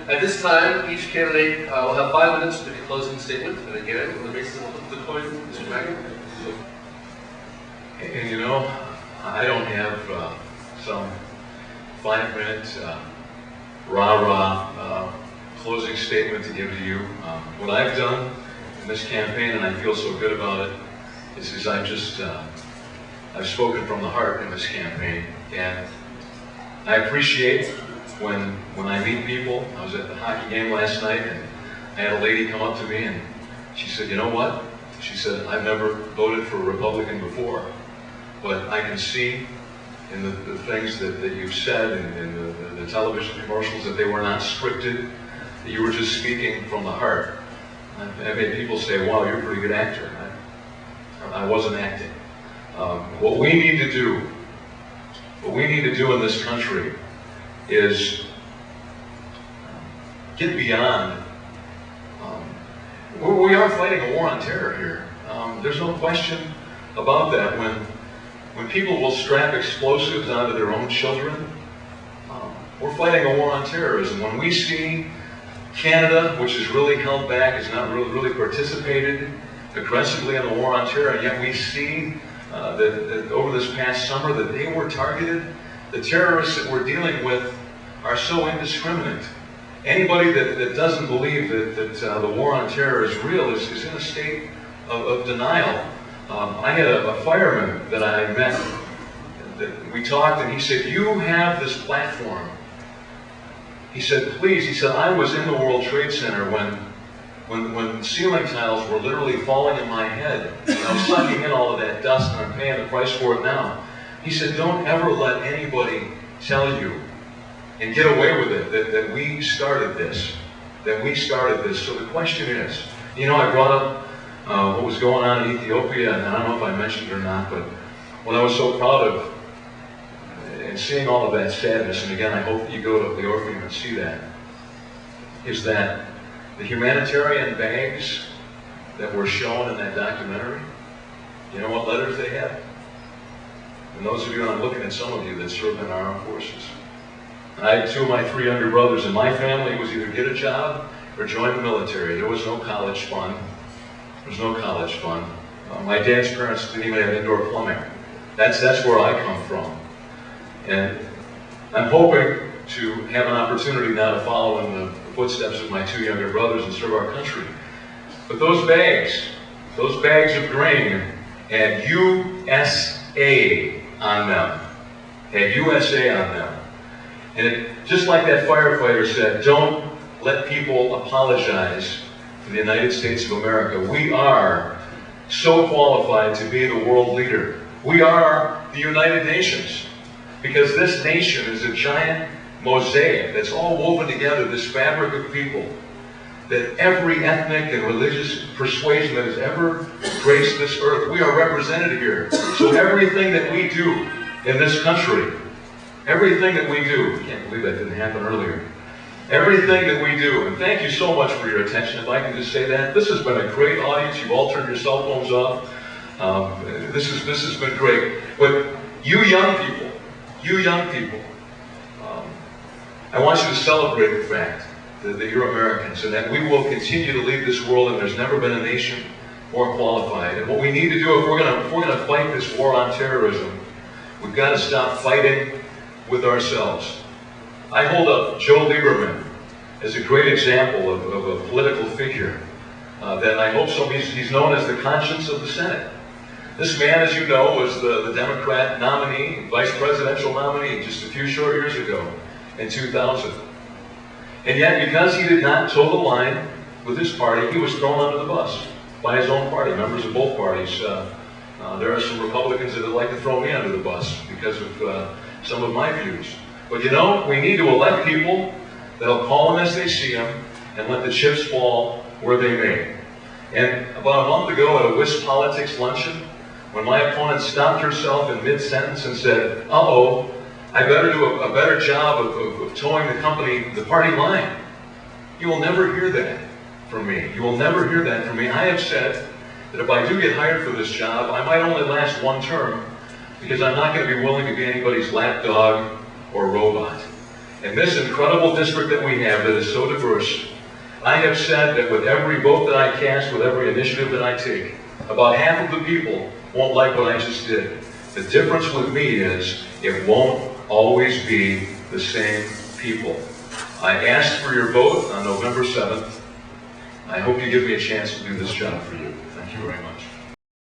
At this time, each candidate will have 5 minutes to make a closing statement. And again, on the basis of the coin, Mr. Magnum. And you know, I don't have some 5-minute rah-rah closing statement to give to you. What I've done in this campaign, and I feel so good about it, is I've spoken from the heart in this campaign. And I appreciate when I meet people. I was at the hockey game last night, and I had a lady come up to me, and she said, "You know what?" She said, "I've never voted for a Republican before, but I can see in the things that you've said in the television commercials that they were not scripted, that you were just speaking from the heart." I've had people say, "Wow, you're a pretty good actor." I wasn't acting. What we need to do in this country is get beyond. We are fighting a war on terror here. There's no question about that. When people will strap explosives onto their own children, we're fighting a war on terrorism. When we see Canada, which is really held back, has not really participated aggressively in the war on terror, and yet we see that over this past summer that they were targeted. The terrorists that we're dealing with are so indiscriminate. Anybody that doesn't believe that the war on terror is real is in a state of denial. I had a fireman that I met, that we talked, and he said, "You have this platform." He said, "Please," he said, "I was in the World Trade Center when ceiling tiles were literally falling in my head. I was sucking in all of that dust, and I'm paying the price for it now." He said, "Don't ever let anybody tell you and get away with it that we started this, So the question is, you know, I brought up what was going on in Ethiopia, and I don't know if I mentioned it or not, but what I was so proud of, and seeing all of that sadness, and again, I hope that you go to the Orpheum and see that, is that the humanitarian bags that were shown in that documentary, you know what letters they had? And those of you, and I'm looking at some of you that served in our armed forces. I had 2 of my 3 younger brothers in my family. It was either get a job or join the military. There was no college fund. My dad's parents didn't even have indoor plumbing. That's where I come from. And I'm hoping to have an opportunity now to follow in the footsteps of my 2 younger brothers and serve our country. But those bags of grain had USA on them. And just like that firefighter said, don't let people apologize to the United States of America. We are so qualified to be the world leader. We are the United Nations, because this nation is a giant mosaic that's all woven together, this fabric of people, that every ethnic and religious persuasion that has ever graced this earth, we are represented here. So everything that we do in this country, everything that we do, I can't believe that didn't happen earlier, everything that we do, and thank you so much for your attention, if I can just say that. This has been a great audience. You've all turned your cell phones off. This has been great. But you young people, I want you to celebrate the fact that you're Americans, and that we will continue to lead this world, and there's never been a nation more qualified. And what we need to do, if we're going to fight this war on terrorism, we've got to stop fighting with ourselves. I hold up Joe Lieberman as a great example of a political figure that I hope he's known as the conscience of the Senate. This man, as you know, was the Democrat nominee, vice presidential nominee, just a few short years ago in 2000. And yet, because he did not toe the line with his party, he was thrown under the bus by his own party, members of both parties. There are some Republicans that would like to throw me under the bus because of some of my views. But you know, we need to elect people that'll call them as they see them and let the chips fall where they may. And about a month ago at a Wisp Politics luncheon, when my opponent stopped herself in mid-sentence and said, "Uh-oh, I better do a better job of towing the party line." You will never hear that from me. You will never hear that from me. I have said that if I do get hired for this job, I might only last 1 term, because I'm not going to be willing to be anybody's lapdog or robot. In this incredible district that we have that is so diverse, I have said that with every vote that I cast, with every initiative that I take, about half of the people won't like what I just did. The difference with me is it won't always be the same people. I asked for your vote on November 7th. I hope you give me a chance to do this job for you. Thank you very much.